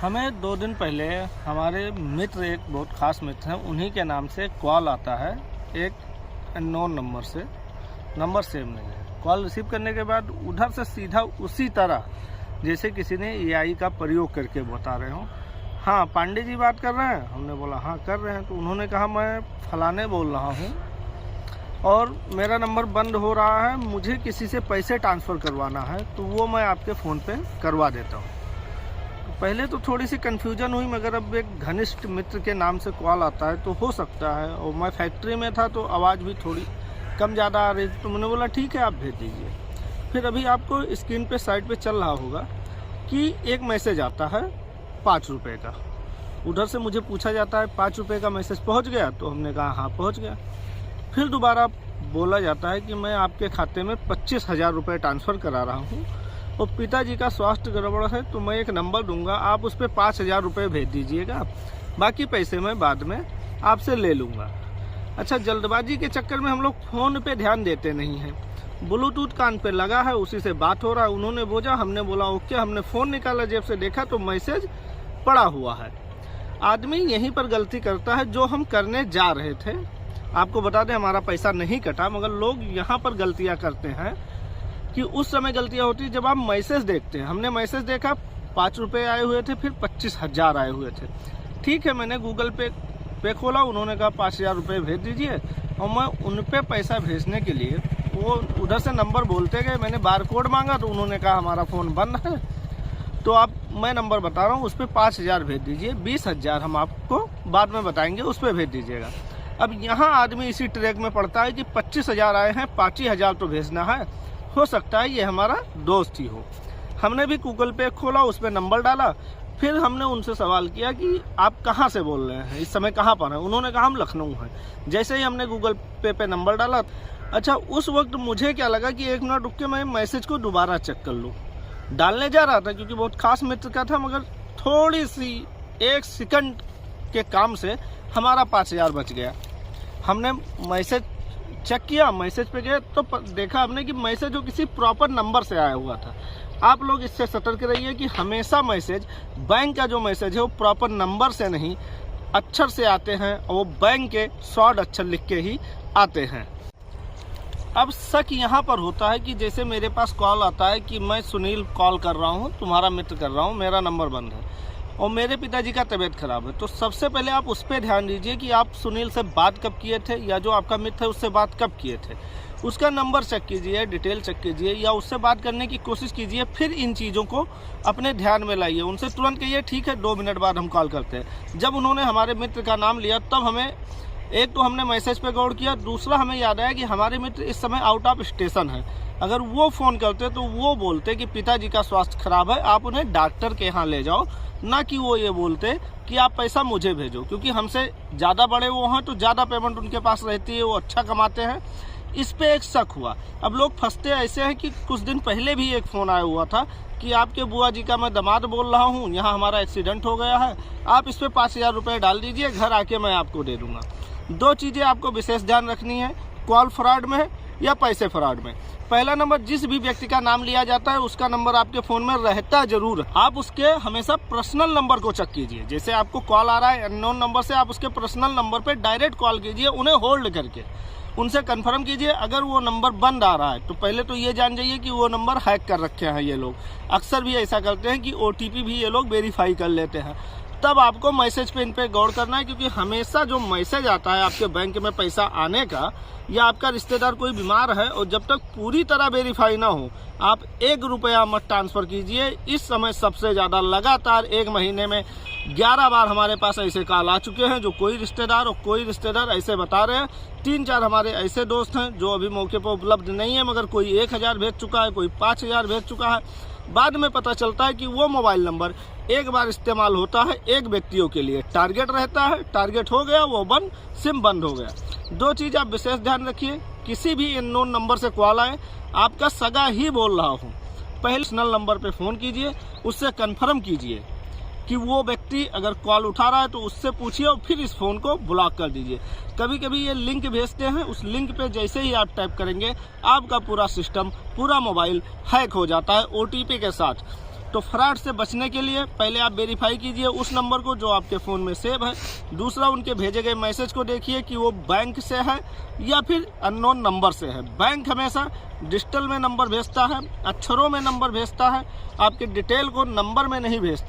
हमें 2 दिन पहले हमारे मित्र, एक बहुत ख़ास मित्र हैं, उन्हीं के नाम से कॉल आता है एक अननोन नंबर से। नंबर सेव नहीं है। कॉल रिसीव करने के बाद उधर से सीधा उसी तरह जैसे किसी ने एआई का प्रयोग करके बता रहे हो। हाँ, पांडे जी बात कर रहे हैं? हमने बोला हाँ कर रहे हैं। तो उन्होंने कहा मैं फलाने बोल रहा हूँ और मेरा नंबर बंद हो रहा है, मुझे किसी से पैसे ट्रांसफ़र करवाना है, तो वो मैं आपके फ़ोन पे करवा देता हूँ। पहले तो थोड़ी सी कन्फ्यूजन हुई, मगर अब एक घनिष्ठ मित्र के नाम से कॉल आता है तो हो सकता है। और मैं फैक्ट्री में था तो आवाज़ भी थोड़ी कम ज़्यादा आ रही थी, तो मैंने बोला ठीक है आप भेज दीजिए। फिर अभी आपको स्क्रीन पे साइड पे चल रहा होगा कि एक मैसेज आता है 5 रुपये का। उधर से मुझे पूछा जाता है 5 रुपये का मैसेज पहुंच गया? तो हमने कहा हाँ पहुंच गया। फिर दोबारा बोला जाता है कि मैं आपके खाते में 25,000 रुपये ट्रांसफ़र करा रहा हूँ और पिताजी का स्वास्थ्य गड़बड़ है, तो मैं एक नंबर दूंगा, आप उस पर 5,000 रुपये भेज दीजिएगा, बाकी पैसे मैं बाद में आपसे ले लूँगा। अच्छा, जल्दबाजी के चक्कर में हम लोग फ़ोन पे ध्यान देते नहीं हैं। ब्लूटूथ कान पे लगा है, उसी से बात हो रहा है। उन्होंने बोला, हमने बोला ओके। हमने फ़ोन निकाला, जेब से देखा तो मैसेज पड़ा हुआ है। आदमी यहीं पर गलती करता है जो हम करने जा रहे थे। आपको बता दें हमारा पैसा नहीं कटा, मगर लोग यहाँ पर गलतियाँ करते हैं कि उस समय गलतियाँ होती है जब आप मैसेज देखते हैं। हमने मैसेज देखा 5 रुपये आए हुए थे, फिर 25,000 आए हुए थे। ठीक है, मैंने गूगल पे खोला, उन्होंने कहा 5,000 रुपये भेज दीजिए, और मैं उन पे पैसा भेजने के लिए वो उधर से नंबर बोलते गए। मैंने बारकोड मांगा तो उन्होंने कहा हमारा फ़ोन बंद है, तो आप मैं नंबर बता रहा हूँ उस पर 5,000 भेज दीजिए, 20,000 हम आपको बाद में बताएंगे, उस पर भेज दीजिएगा। अब यहाँ आदमी इसी ट्रैक में पड़ता है कि 25,000 आए हैं, 5,000 तो भेजना है। हो सकता है ये हमारा दोस्त ही हो। हमने भी गूगल पे खोला, उस पर नंबर डाला, फिर हमने उनसे सवाल किया कि आप कहाँ से बोल रहे हैं, इस समय कहाँ पर हैं? उन्होंने कहा हम लखनऊ हैं। जैसे ही हमने गूगल पे नंबर डाला, अच्छा उस वक्त मुझे क्या लगा कि 1 मिनट रुक के मैं मैसेज को दोबारा चेक कर लूँ। डालने जा रहा था क्योंकि बहुत खास मित्र का था, मगर थोड़ी सी 1 सेकंड के काम से हमारा 5,000 बच गया। हमने मैसेज चेक किया, मैसेज पे गए तो देखा हमने कि मैसेज जो किसी प्रॉपर नंबर से आया हुआ था। आप लोग इससे सतर्क रहिए कि हमेशा मैसेज, बैंक का जो मैसेज है वो प्रॉपर नंबर से नहीं अक्षर से आते हैं, और वो बैंक के शॉर्ट अक्षर लिख के ही आते हैं। अब शक यहाँ पर होता है कि जैसे मेरे पास कॉल आता है कि मैं सुनील कॉल कर रहा हूँ, तुम्हारा मित्र कर रहा हूँ, मेरा नंबर बंद है और मेरे पिताजी का तबीयत खराब है, तो सबसे पहले आप उस पर ध्यान दीजिए कि आप सुनील से बात कब किए थे, या जो आपका मित्र है उससे बात कब किए थे। उसका नंबर चेक कीजिए, डिटेल चेक कीजिए, या उससे बात करने की कोशिश कीजिए। फिर इन चीज़ों को अपने ध्यान में लाइए। उनसे तुरंत कहिए ठीक है 2 मिनट बाद हम कॉल करते हैं। जब उन्होंने हमारे मित्र का नाम लिया तब हमें, एक तो हमने मैसेज पे गौर किया, दूसरा हमें याद आया कि हमारे मित्र इस समय आउट ऑफ स्टेशन है। अगर वो फ़ोन करते तो वो बोलते कि पिताजी का स्वास्थ्य खराब है, आप उन्हें डॉक्टर के यहाँ ले जाओ, ना कि वो ये बोलते कि आप पैसा मुझे भेजो। क्योंकि हमसे ज़्यादा बड़े वो हैं तो ज़्यादा पेमेंट उनके पास रहती है, वो अच्छा कमाते हैं। इस पे एक शक हुआ। अब लोग फंसते ऐसे हैं कि कुछ दिन पहले भी एक फ़ोन आया हुआ था कि आपके बुआ जी का मैं दामाद बोल रहा हूँ, यहाँ हमारा एक्सीडेंट हो गया है, आप इस पर 5,000 रुपये डाल दीजिए, घर आके मैं आपको दे दूँगा। 2 चीज़ें आपको विशेष ध्यान रखनी है कॉल फ्रॉड में या पैसे फ्रॉड में। पहला नंबर, जिस भी व्यक्ति का नाम लिया जाता है उसका नंबर आपके फ़ोन में रहता जरूर। आप उसके हमेशा पर्सनल नंबर को चेक कीजिए। जैसे आपको कॉल आ रहा है अननोन नंबर से, आप उसके पर्सनल नंबर पे डायरेक्ट कॉल कीजिए, उन्हें होल्ड करके उनसे कंफर्म कीजिए। अगर वो नंबर बंद आ रहा है तो पहले तो ये जान जाइए कि वो नंबर हैक कर रखे हैं ये लोग। अक्सर भी ऐसा करते हैं कि OTP भी ये लोग वेरीफाई कर लेते हैं। तब आपको मैसेज पे इन पे गौर करना है, क्योंकि हमेशा जो मैसेज आता है आपके बैंक में पैसा आने का, या आपका रिश्तेदार कोई बीमार है, और जब तक पूरी तरह वेरीफाई ना हो आप 1 रुपया मत ट्रांसफ़र कीजिए। इस समय सबसे ज़्यादा लगातार 1 महीने में 11 बार हमारे पास ऐसे कॉल आ चुके हैं, जो कोई रिश्तेदार ऐसे बता रहे हैं। 3-4 हमारे ऐसे दोस्त हैं जो अभी मौके पर उपलब्ध नहीं है, मगर कोई 1,000 भेज चुका है, कोई 5,000 भेज चुका है। बाद में पता चलता है कि वो मोबाइल नंबर एक बार इस्तेमाल होता है, एक व्यक्तियों के लिए टारगेट रहता है, टारगेट हो गया वो बंद, सिम बंद हो गया। 2 चीज़ आप विशेष ध्यान रखिए, किसी भी अननोन नंबर से कॉल आए, आपका सगा ही बोल रहा हूँ, पहले पर्सनल नंबर पे फ़ोन कीजिए, उससे कंफर्म कीजिए कि वो व्यक्ति अगर कॉल उठा रहा है तो उससे पूछिए, और फिर इस फ़ोन को ब्लॉक कर दीजिए। कभी कभी ये लिंक भेजते हैं, उस लिंक पे जैसे ही आप टाइप करेंगे आपका पूरा सिस्टम, पूरा मोबाइल हैक हो जाता है OTP के साथ। तो फ्रॉड से बचने के लिए पहले आप वेरीफाई कीजिए उस नंबर को जो आपके फ़ोन में सेव है। दूसरा, उनके भेजे गए मैसेज को देखिए कि वो बैंक से है या फिर अननोन नंबर से है। बैंक हमेशा डिजिटल में नंबर भेजता है, अक्षरों में नंबर भेजता है, आपके डिटेल को नंबर में नहीं भेजता।